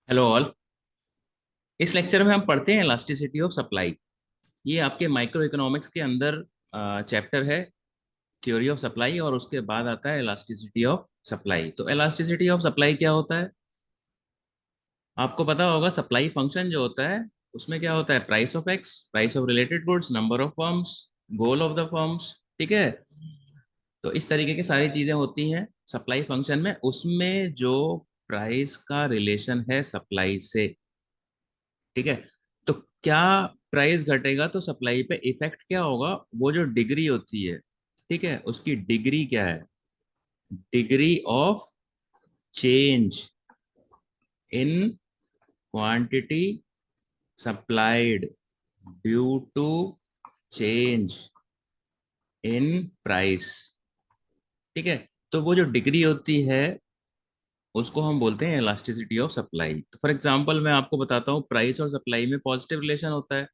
Hello all. इस lecture में हम पढ़ते हैं इलास्टिसिटी ऑफ सप्लाई। ये आपके माइक्रो इकोनॉमिक्स के अंदर चैप्टर है, थ्योरी ऑफ सप्लाई, और उसके बाद आता है इलास्टिसिटी ऑफ सप्लाई। तो इलास्टिसिटी ऑफ सप्लाई क्या होता है? आपको पता होगा, सप्लाई फंक्शन जो होता है उसमें क्या होता है? Price of x, price of related goods, number of firms, goal of the firms. ठीक है। तो इस तरीके की सारी चीजें होती हैं सप्लाई फंक्शन में। उसमें जो प्राइस का रिलेशन है सप्लाई से, ठीक है। तो क्या प्राइस घटेगा तो सप्लाई पे इफेक्ट क्या होगा? वो जो डिग्री होती है, ठीक है, उसकी डिग्री क्या है? Degree of change in quantity supplied due to change in price. ठीक है। तो वो जो डिग्री होती है उसको हम बोलते हैं इलास्टिसिटी ऑफ सप्लाई। तो फॉर एग्जांपल मैं आपको बताता हूँ, प्राइस और सप्लाई में पॉजिटिव रिलेशन होता है।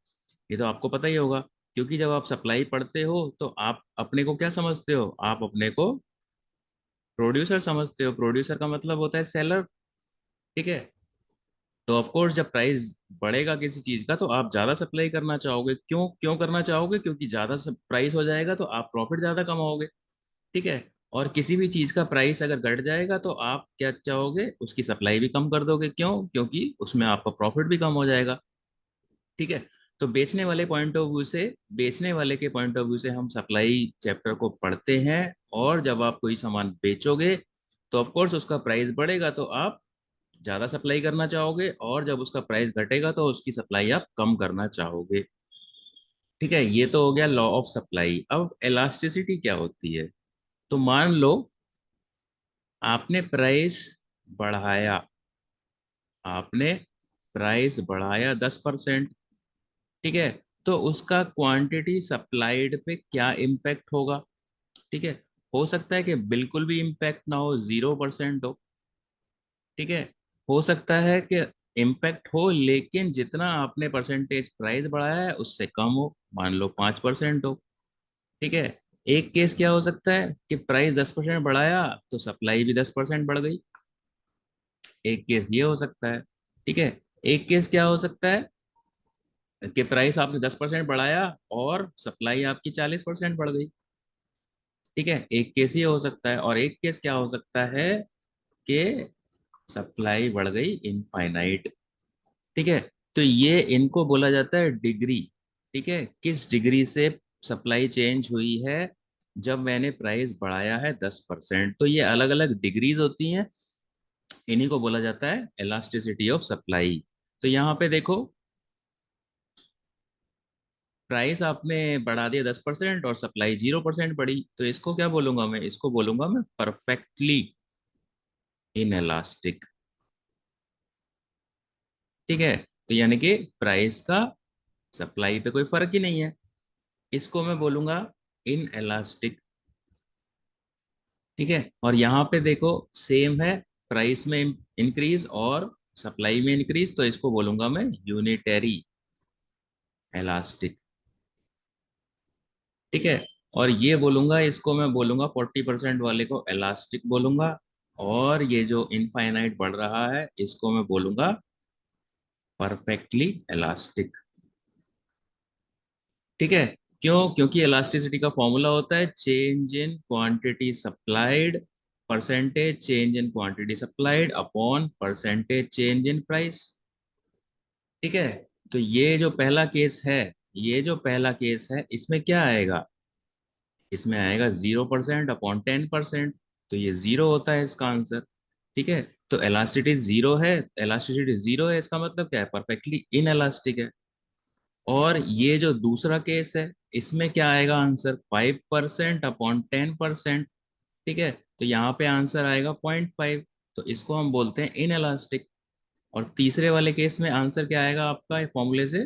ये तो आपको पता ही होगा, क्योंकि जब आप सप्लाई पढ़ते हो तो आप अपने को क्या समझते हो? आप अपने को प्रोड्यूसर समझते हो। प्रोड्यूसर का मतलब होता है सेलर। ठीक है। तो ऑफ कोर्स जब प्राइस बढ़ेगा किसी चीज का तो आप ज्यादा सप्लाई करना चाहोगे। क्यों क्यों करना चाहोगे? क्योंकि ज्यादा प्राइस हो जाएगा तो आप प्रॉफिट ज्यादा कमाओगे। ठीक है। और किसी भी चीज का प्राइस अगर घट जाएगा तो आप क्या चाहोगे? उसकी सप्लाई भी कम कर दोगे। क्यों? क्योंकि उसमें आपका प्रॉफिट भी कम हो जाएगा। ठीक है। तो बेचने वाले पॉइंट ऑफ व्यू से, बेचने वाले के पॉइंट ऑफ व्यू से हम सप्लाई चैप्टर को पढ़ते हैं। और जब आप कोई सामान बेचोगे तो ऑफ कोर्स उसका प्राइस बढ़ेगा तो आप ज्यादा सप्लाई करना चाहोगे, और जब उसका प्राइस घटेगा तो उसकी सप्लाई आप कम करना चाहोगे। ठीक है। ये तो हो गया लॉ ऑफ सप्लाई। अब इलास्टिसिटी क्या होती है? तो मान लो आपने प्राइस बढ़ाया, आपने प्राइस बढ़ाया 10%। ठीक है। तो उसका क्वांटिटी सप्लाइड पे क्या इम्पैक्ट होगा? ठीक है। हो सकता है कि बिल्कुल भी इम्पैक्ट ना हो, 0% हो। ठीक है। हो सकता है कि इम्पैक्ट हो लेकिन जितना आपने परसेंटेज प्राइस बढ़ाया है उससे कम हो, मान लो 5% हो। ठीक है। एक केस क्या हो सकता है कि प्राइस 10% बढ़ाया तो सप्लाई भी 10% बढ़ गई। एक केस ये हो सकता है। ठीक है। एक केस क्या हो सकता है कि प्राइस आपने 10% बढ़ाया और सप्लाई आपकी 40% बढ़ गई। ठीक है। एक केस ये हो सकता है। और एक केस क्या हो सकता है कि सप्लाई बढ़ गई इनफाइनाइट। ठीक है। तो ये इनको बोला जाता है डिग्री। ठीक है। किस डिग्री से सप्लाई चेंज हुई है? जब मैंने प्राइस बढ़ाया है 10%। तो ये अलग अलग डिग्रीज होती हैं, इन्हीं को बोला जाता है इलास्टिसिटी ऑफ सप्लाई। तो यहाँ पे देखो, प्राइस आपने बढ़ा दिया 10% और सप्लाई 0% बढ़ी, तो इसको क्या बोलूंगा मैं? इसको बोलूंगा मैं परफेक्टली इन इलास्टिक। ठीक है। तो यानी कि प्राइस का सप्लाई पे कोई फर्क ही नहीं है। इसको मैं बोलूंगा इन इलास्टिक। ठीक है। और यहाँ पे देखो, सेम है, प्राइस में इंक्रीज और सप्लाई में इंक्रीज, तो इसको बोलूंगा मैं यूनिटरी इलास्टिक। ठीक है। और ये बोलूंगा, इसको मैं बोलूंगा 40% वाले को इलास्टिक बोलूंगा। और ये जो इनफाइनाइट बढ़ रहा है इसको मैं बोलूंगा परफेक्टली इलास्टिक। ठीक है। क्यों? क्योंकि इलास्टिसिटी का फॉर्मूला होता है change in quantity supplied, percentage change in quantity supplied upon percentage change in price. ठीक है। तो ये जो पहला केस है, ये जो पहला केस है इसमें क्या आएगा? इसमें आएगा 0% अपॉन 10%। तो ये जीरो होता है इसका आंसर। ठीक है। तो एलास्टिसिटी जीरो है, एलास्टिसिटी जीरो है, इसका मतलब क्या है? परफेक्टली इन एलास्टिक है। और ये जो दूसरा केस है, इसमें क्या आएगा आंसर? 5% अपॉन 10%। ठीक है। तो यहाँ पे आंसर आएगा 0.5। तो इसको हम बोलते हैं इन एलास्टिक। और तीसरे वाले केस में आंसर क्या आएगा आपका फॉर्मूले से?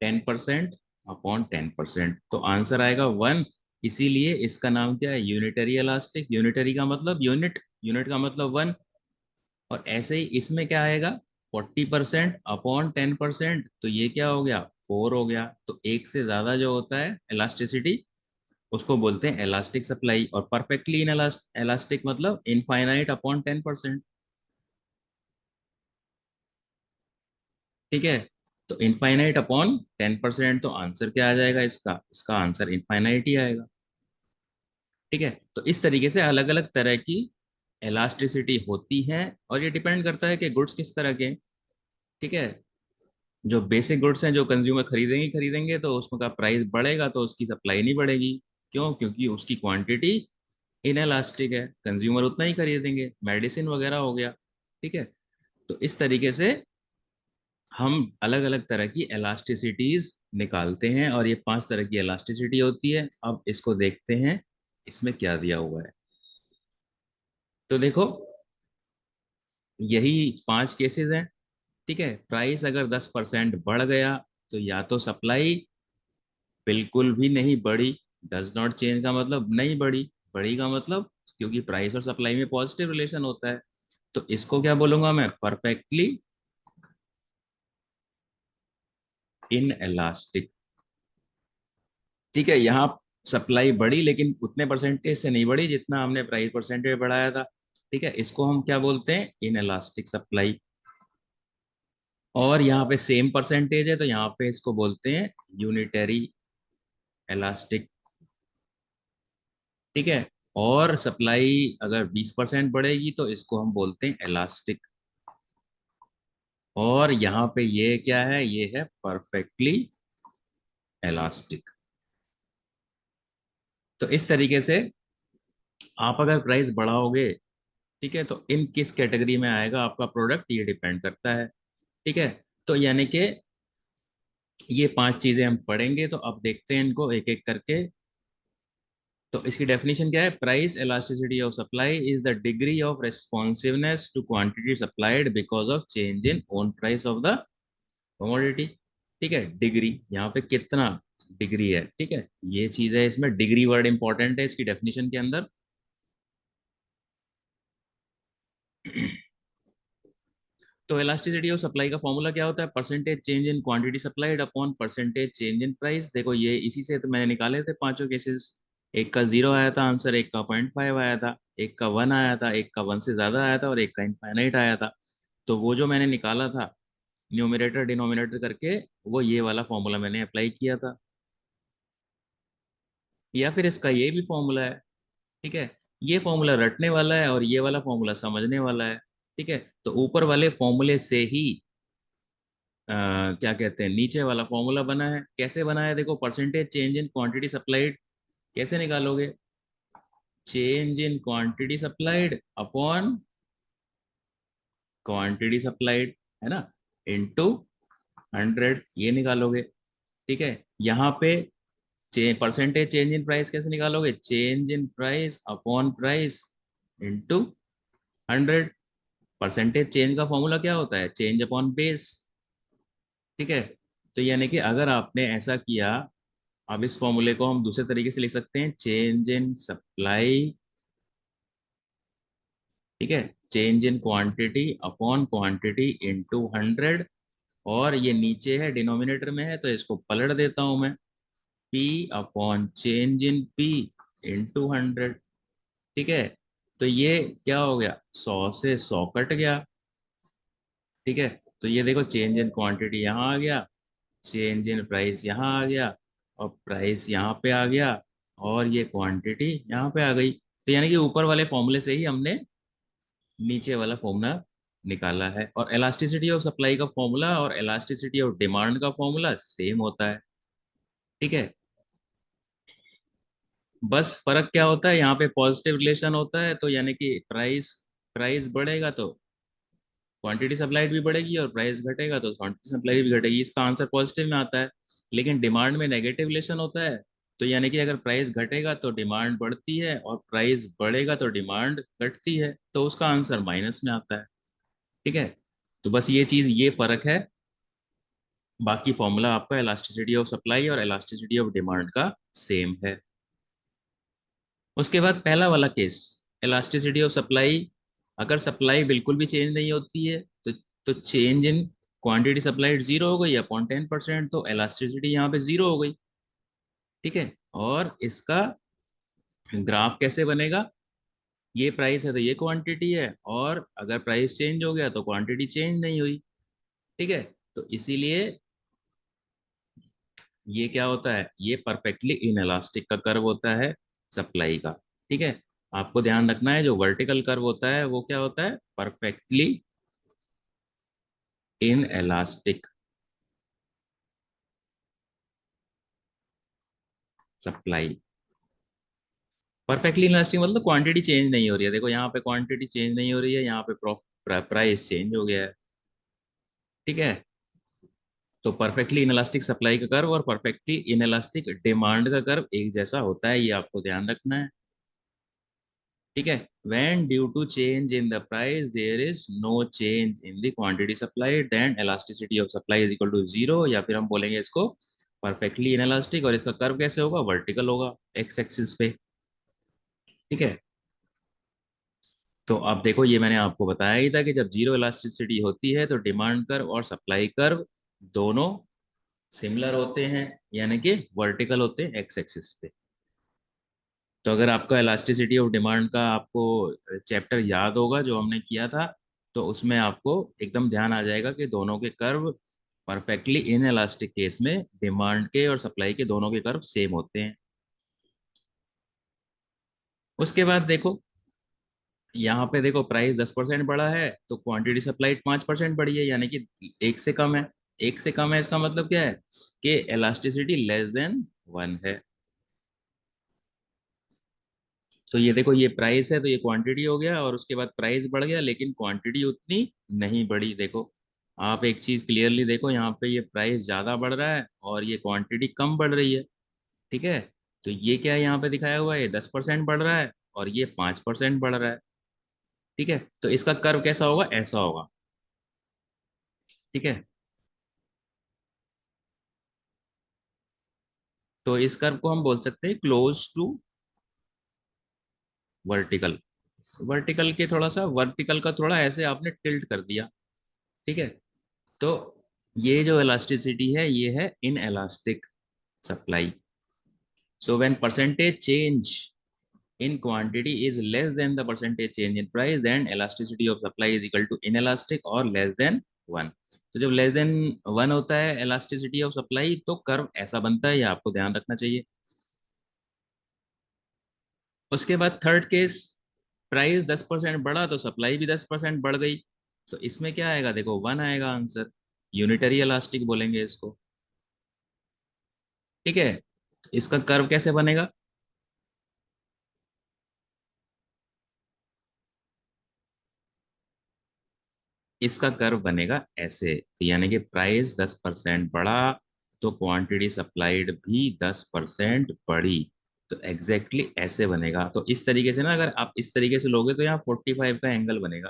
10% अपॉन 10%, तो आंसर आएगा 1। इसीलिए इसका नाम क्या है? Unitary elastic. यूनिटरी का मतलब यूनिट, यूनिट का मतलब 1। और ऐसे ही इसमें क्या आएगा? 40% अपॉन 10%, तो ये क्या हो गया? 4 हो गया। तो एक से ज्यादा जो होता है इलास्टिसिटी उसको बोलते हैं इलास्टिक सप्लाई। और परफेक्टली इन इलास्टिक मतलब इनफाइनाइट अपॉन 10%। ठीक है, तो इनफाइनाइट अपॉन 10%, तो आंसर क्या आ जाएगा इसका? इसका आंसर इनफाइनाइट ही आएगा। ठीक है, तो इस तरीके से अलग अलग तरह की एलास्टिसिटी होती है, और ये डिपेंड करता है कि गुड्स किस तरह के हैं। ठीक है, जो बेसिक गुड्स हैं जो कंज्यूमर खरीदेंगे खरीदेंगे, तो उसमें का प्राइस बढ़ेगा तो उसकी सप्लाई नहीं बढ़ेगी। क्यों? क्योंकि उसकी क्वांटिटी इनएलास्टिक है, कंज्यूमर उतना ही खरीदेंगे। मेडिसिन वगैरह हो गया। ठीक है, तो इस तरीके से हम अलग अलग तरह की एलास्टिसिटीज निकालते हैं, और ये 5 तरह की एलास्टिसिटी होती है। अब इसको देखते हैं इसमें क्या दिया हुआ है। तो देखो, यही 5 केसेस हैं। ठीक है, प्राइस अगर 10% बढ़ गया, तो या तो सप्लाई बिल्कुल भी नहीं बढ़ी, डज नॉट चेंज का मतलब नहीं बढ़ी, बढ़ी का मतलब, क्योंकि प्राइस और सप्लाई में पॉजिटिव रिलेशन होता है, तो इसको क्या बोलूंगा मैं? Perfectly in elastic. ठीक है, यहाँ सप्लाई बढ़ी लेकिन उतने परसेंटेज से नहीं बढ़ी जितना हमने प्राइस परसेंटेज बढ़ाया था। ठीक है, इसको हम क्या बोलते हैं? इन एलास्टिक सप्लाई। और यहाँ पे सेम परसेंटेज है, तो यहाँ पे इसको बोलते हैं यूनिटरी एलास्टिक। ठीक है, और सप्लाई अगर 20% बढ़ेगी तो इसको हम बोलते हैं एलास्टिक। और यहाँ पे ये क्या है? ये है परफेक्टली एलास्टिक। तो इस तरीके से आप अगर प्राइस बढ़ाओगे, ठीक है, तो इन किस कैटेगरी में आएगा आपका प्रोडक्ट, ये डिपेंड करता है। ठीक है, तो यानी कि ये 5 चीजें हम पढ़ेंगे, तो अब देखते हैं इनको एक एक करके। तो इसकी डेफिनेशन क्या है? Price elasticity of supply is the degree of responsiveness to quantity supplied because of change in own price of the commodity. ठीक है, डिग्री, यहाँ पे कितना डिग्री है। ठीक है, ये चीज है, इसमें डिग्री वर्ड इंपॉर्टेंट है इसकी डेफिनेशन के अंदर। तो इलास्टिसिटी ऑफ सप्लाई का फॉर्मूला क्या होता है? Percentage change in quantity supplied upon percentage change in price. देखो, ये इसी से तो मैंने निकाले थे पांचों केसेस। एक का 0 आया था आंसर, एक का 0.5 आया था, एक का 1 आया था, एक का 1 से ज्यादा आया था, और एक का इनफाइनाइट आया था। तो वो जो मैंने निकाला था न्यूमरेटर डिनोमिनेटर करके, वो ये वाला फॉर्मूला मैंने अप्लाई किया था। या फिर इसका ये भी फॉर्मूला है। ठीक है, ये फॉर्मूला रटने वाला है और ये वाला फॉर्मूला समझने वाला है। ठीक है, तो ऊपर वाले फॉर्मूले से ही क्या कहते हैं, नीचे वाला फॉर्मूला बना है। कैसे बना है? देखो, percentage change in quantity supplied कैसे निकालोगे? Change in quantity supplied upon quantity supplied, है ना, इनटू 100, ये निकालोगे। ठीक है, यहाँ पे परसेंटेज चेंज इन प्राइस कैसे निकालोगे? Change in price upon price into 100। Percentage change का फॉर्मूला क्या होता है? Change upon base. ठीक है, तो यानी कि अगर आपने ऐसा किया, अब इस फॉर्मूले को हम दूसरे तरीके से लिख सकते हैं, चेंज इन सप्लाई। ठीक है, change in quantity upon quantity into 100। और ये नीचे है, डिनोमिनेटर में है, तो इसको पलट देता हूं मैं, P upon change in P into 100। ठीक है, तो ये क्या हो गया? 100 से 100 कट गया। ठीक है, तो ये देखो, चेंज इन क्वांटिटी यहाँ आ गया, चेंज इन प्राइस यहाँ आ गया, और प्राइस यहाँ पे आ गया, और ये क्वांटिटी यहाँ पे आ गई। तो यानी कि ऊपर वाले फॉर्मूले से ही हमने नीचे वाला फॉर्मूला निकाला है। और इलास्टिसिटी ऑफ सप्लाई का फॉर्मूला और इलास्टिसिटी ऑफ डिमांड का फॉर्मूला सेम होता है। ठीक है, बस फर्क क्या होता है? यहाँ पे पॉजिटिव रिलेशन होता है, तो यानी कि प्राइस प्राइस बढ़ेगा तो क्वांटिटी सप्लाइड भी बढ़ेगी, और प्राइस घटेगा तो क्वांटिटी सप्लाई भी घटेगी। इसका आंसर पॉजिटिव में आता है। लेकिन डिमांड में नेगेटिव रिलेशन होता है, तो यानी कि अगर प्राइस घटेगा तो डिमांड बढ़ती है, और प्राइस बढ़ेगा तो डिमांड घटती है, तो उसका आंसर माइनस में आता है। ठीक है, तो बस ये चीज, ये फर्क है। बाकी फॉर्मूला आपका इलास्टिसिटी ऑफ सप्लाई और इलास्टिसिटी ऑफ डिमांड का सेम है। उसके बाद पहला वाला केस, इलास्टिसिटी ऑफ सप्लाई। अगर सप्लाई बिल्कुल भी चेंज नहीं होती है, तो चेंज इन क्वांटिटी सप्लाइड 0 हो गई अपॉन 10%, तो इलास्टिसिटी यहाँ पे 0 हो गई। ठीक है, और इसका ग्राफ कैसे बनेगा? ये प्राइस है तो ये क्वांटिटी है, और अगर प्राइस चेंज हो गया तो क्वांटिटी चेंज नहीं हुई। ठीक है, तो इसीलिए ये क्या होता है, ये परफेक्टली इनएलास्टिक का कर्व होता है सप्लाई का। ठीक है, आपको ध्यान रखना है जो वर्टिकल कर्व होता है वो क्या होता है, perfectly inelastic supply. Perfectly inelastic मतलब क्वांटिटी चेंज नहीं हो रही है, देखो यहाँ पे क्वांटिटी चेंज नहीं हो रही है, यहाँ पे प्राइस चेंज हो गया है। ठीक है, तो परफेक्टली इनएलास्टिक सप्लाई का कर्व और परफेक्टली इनएलास्टिक डिमांड का कर्व एक जैसा होता है, ये आपको ध्यान रखना है। ठीक है, when due to change in the price there is no change in the quantity supplied then elasticity of supply is equal to zero, या फिर हम बोलेंगे इसको परफेक्टली इनएलास्टिक, और इसका कर्व कैसे होगा, वर्टिकल होगा एक्स एक्सिस पे। ठीक है, तो अब देखो ये मैंने आपको बताया ही था कि जब जीरो इलास्टिसिटी होती है तो डिमांड कर्व और सप्लाई कर्व दोनों सिमिलर होते हैं, यानी कि वर्टिकल होते हैं एक्स एक्सिस पे। तो अगर आपका इलास्टिसिटी ऑफ डिमांड का आपको चैप्टर याद होगा जो हमने किया था, तो उसमें आपको एकदम ध्यान आ जाएगा कि दोनों के curve perfectly in elastic case में डिमांड के और सप्लाई के दोनों के कर्व सेम होते हैं। उसके बाद देखो यहाँ पे देखो प्राइस 10% बढ़ा है तो क्वांटिटी सप्लाइड 5% बढ़ी है, यानी कि एक से कम है। एक से कम है इसका मतलब क्या है कि इलास्टिसिटी लेस देन 1 है। तो ये देखो ये प्राइस है तो ये क्वांटिटी हो गया, और उसके बाद प्राइस बढ़ गया लेकिन क्वांटिटी उतनी नहीं बढ़ी। देखो आप एक चीज क्लियरली देखो, यहाँ पे ये प्राइस ज्यादा बढ़ रहा है और ये क्वांटिटी कम बढ़ रही है। ठीक है, तो ये क्या है यहाँ पे दिखाया हुआ है, 10% बढ़ रहा है और ये 5% बढ़ रहा है। ठीक है, तो इसका कर्व कैसा होगा, ऐसा होगा। ठीक है, तो इस कर्व को हम बोल सकते हैं क्लोज टू वर्टिकल। वर्टिकल के थोड़ा सा, वर्टिकल का थोड़ा ऐसे आपने टिल्ट कर दिया। ठीक है, तो ये जो इलास्टिसिटी है ये है in elastic supply. So when percentage change in quantity is less than the percentage change in price then elasticity of supply is equal to inelastic or less than 1। तो जब लेस देन 1 होता है elasticity of supply तो curve ऐसा बनता है, ये आपको ध्यान रखना चाहिए। उसके बाद थर्ड केस, प्राइस 10% बढ़ा तो सप्लाई भी 10% बढ़ गई, तो इसमें क्या आएगा, देखो 1 आएगा आंसर। यूनिटरी इलास्टिक बोलेंगे इसको। ठीक है, इसका कर्व कैसे बनेगा, इसका कर्व बनेगा ऐसे, यानी कि प्राइस 10% बढ़ा तो क्वांटिटी सप्लाइड भी 10% बढ़ी। तो एग्जैक्टली exactly ऐसे बनेगा। तो इस तरीके से ना, अगर आप इस तरीके से लोगे तो यहाँ 45 का एंगल बनेगा।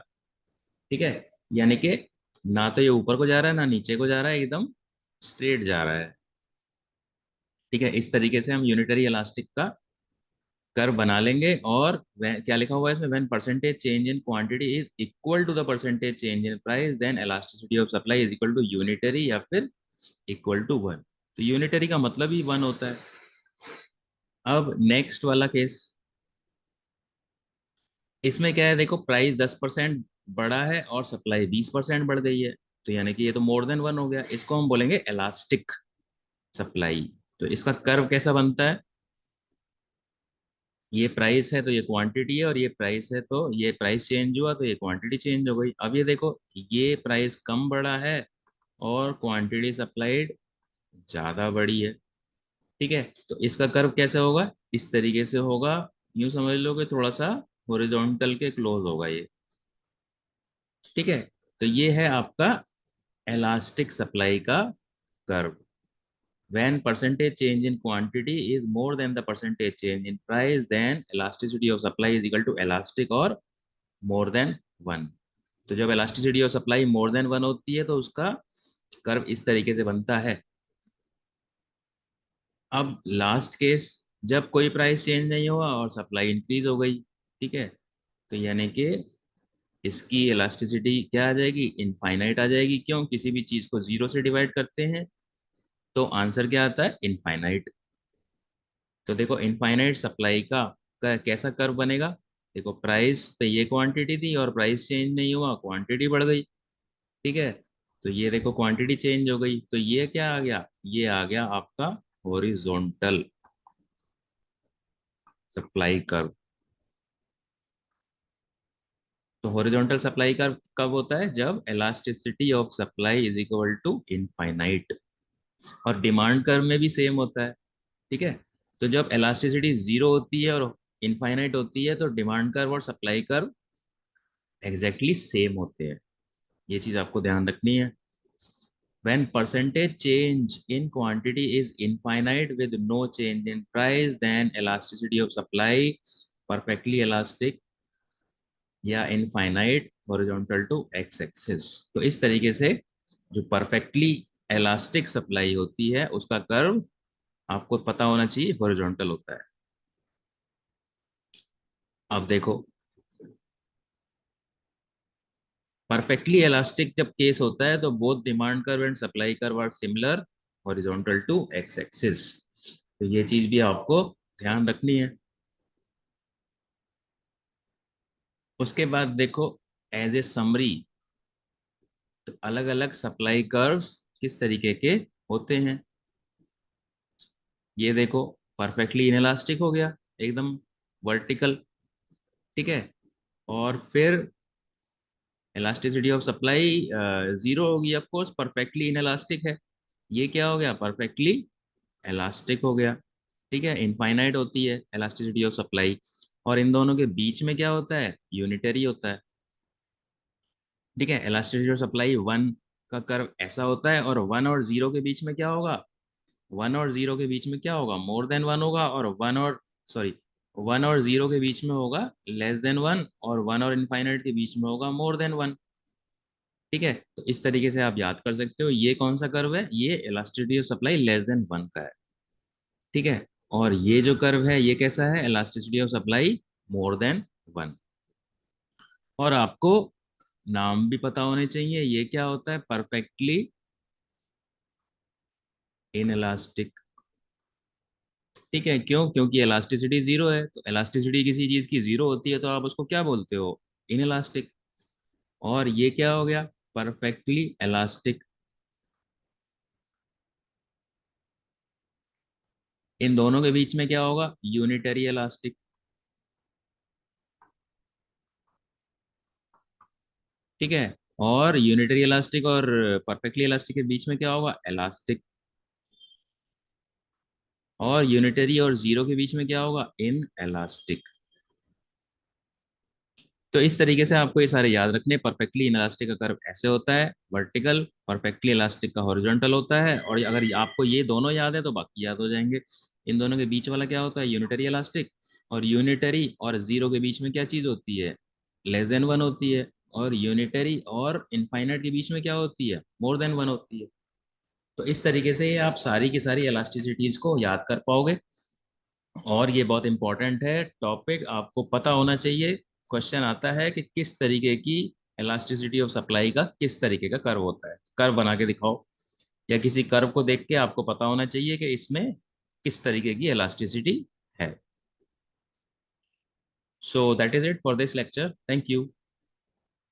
ठीक है, यानी कि ना तो ये ऊपर को जा रहा है ना नीचे को जा रहा है, एकदम स्ट्रेट जा रहा है। ठीक है, इस तरीके से हम यूनिटरी इलास्टिक का कर्व बना लेंगे। और क्या लिखा हुआ है इसमें, when percentage change in quantity is equal to the percentage change in price then elasticity of supply is equal to unitary या फिर इक्वल टू 1। तो यूनिटरी का मतलब ही 1 होता है। अब नेक्स्ट वाला केस, इसमें क्या है, देखो प्राइस 10% बढ़ा है और सप्लाई 20% बढ़ गई है, तो यानी कि ये तो मोर देन 1 हो गया, इसको हम बोलेंगे इलास्टिक सप्लाई। तो इसका कर्व कैसा बनता है, ये प्राइस है तो ये क्वांटिटी है, और ये प्राइस है तो ये प्राइस चेंज हुआ तो ये क्वांटिटी चेंज हो गई। अब ये देखो ये प्राइस कम बढ़ा है और क्वांटिटी सप्लाइड ज्यादा बढ़ी है। ठीक है, तो इसका कर्व कैसे होगा, इस तरीके से होगा। यूं समझ लो कि थोड़ा सा हॉरिजॉन्टल के क्लोज होगा ये। ठीक है, तो ये है आपका इलास्टिक सप्लाई का curve. When percentage change in quantity is more than the percentage change in price, then elasticity of supply is equal to elastic or more than 1। तो जब elasticity of supply more than 1 होती है तो उसका curve इस तरीके से बनता है। अब लास्ट केस, जब कोई प्राइस चेंज नहीं हुआ और सप्लाई इंक्रीज हो गई। ठीक है, तो यानी कि इसकी इलास्टिसिटी क्या आ जाएगी, इनफाइनाइट आ जाएगी। क्यों, किसी भी चीज को जीरो से डिवाइड करते हैं तो आंसर क्या आता है, इनफाइनाइट। तो देखो इनफाइनाइट सप्लाई का कैसा कर्व बनेगा, देखो प्राइस पे ये क्वांटिटी थी और प्राइस चेंज नहीं हुआ, क्वांटिटी बढ़ गई। ठीक है, तो ये देखो क्वांटिटी चेंज हो गई, तो ये क्या आ गया, ये आ गया आपका हॉरिजॉन्टल सप्लाई कर्व। तो हॉरिजॉन्टल सप्लाई कर्व कब होता है, जब elasticity of supply is equal to infinite. और डिमांड कर्व में भी सेम होता है, ठीक है। तो जब इलास्टिसिटी जीरो होती है और इनफाइनाइट होती है, तो डिमांड कर्व और सप्लाई कर्व एग्जैक्टली सेम होते हैं। ये चीज आपको ध्यान रखनी है। When percentage change in quantity is infinite with no change in price, then elasticity of supply perfectly elastic या infinite horizontal to X axis. तो इस तरीके से जो परफेक्टली इलास्टिक सप्लाई होती है उसका कर्व आपको पता होना चाहिए हॉरिजॉन्टल होता है। अब देखो, परफेक्टली इलास्टिक जब केस होता है तो both demand curve and supply curve are similar horizontal to X axis. तो ये चीज भी आपको ध्यान रखनी है। उसके बाद देखो, एज ए समरी, तो अलग अलग सप्लाई कर्व्स किस तरीके के होते हैं। ये देखो, परफेक्टली इनएलास्टिक हो गया, एकदम वर्टिकल, ठीक है। और फिर इलास्टिसिटी ऑफ सप्लाई जीरो होगी, ऑफ कोर्स परफेक्टली इनएलास्टिक है। ये क्या हो गया, परफेक्टली इलास्टिक हो गया, ठीक है। इनफाइनाइट होती है इलास्टिसिटी ऑफ सप्लाई, और इन दोनों के बीच में क्या होता है, यूनिटरी होता है, ठीक है। इलास्टिसिटी ऑफ सप्लाई वन का कर्व ऐसा होता है, और वन और जीरो के बीच में क्या होगा, वन और जीरो के बीच में क्या होगा, मोर देन वन होगा, और वन और सॉरी वन और जीरो के बीच में होगा लेस देन वन, और वन और इनफाइनाइट के बीच में होगा मोर देन वन, ठीक है। तो इस तरीके से आप याद कर सकते हो ये कौन सा कर्व है, ये elasticity of supply less than one का है, ठीक है। और ये जो कर्व है ये कैसा है, elasticity of supply more than one. और आपको नाम भी पता होने चाहिए, ये क्या होता है, परफेक्टली इनएलास्टिक, ठीक है। क्यों, क्योंकि इलास्टिसिटी जीरो है, तो इलास्टिसिटी किसी चीज की जीरो होती है तो आप उसको क्या बोलते हो, इनएलास्टिक। और ये क्या हो गया, परफेक्टली इलास्टिक। इन दोनों के बीच में क्या होगा, यूनिटरी इलास्टिक, ठीक है। और यूनिटरी इलास्टिक और परफेक्टली इलास्टिक के बीच में क्या होगा, इलास्टिक। और यूनिटरी और जीरो के बीच में क्या होगा, इन इलास्टिक। तो इस तरीके से आपको ये सारे याद रखने। परफेक्टली इलास्टिक का कर्व ऐसे होता है वर्टिकल, परफेक्टली इलास्टिक का हॉरिजॉन्टल होता है। और अगर आपको ये दोनों याद है तो बाकी याद हो जाएंगे। इन दोनों के बीच वाला क्या होता है, यूनिटरी इलास्टिक। और यूनिटरी और जीरो के बीच में क्या चीज होती है, लेस देन वन होती है। और यूनिटरी और इनफाइनाइट के बीच में क्या होती है, मोर देन वन होती है। तो इस तरीके से आप सारी की सारी इलास्टिसिटीज को याद कर पाओगे। और ये बहुत इंपॉर्टेंट है टॉपिक, आपको पता होना चाहिए। क्वेश्चन आता है कि किस तरीके की इलास्टिसिटी ऑफ सप्लाई का किस तरीके का कर्व होता है, कर्व बना के दिखाओ। या किसी कर्व को देख के आपको पता होना चाहिए कि इसमें किस तरीके की इलास्टिसिटी है। So that is it for this lecture, thank you.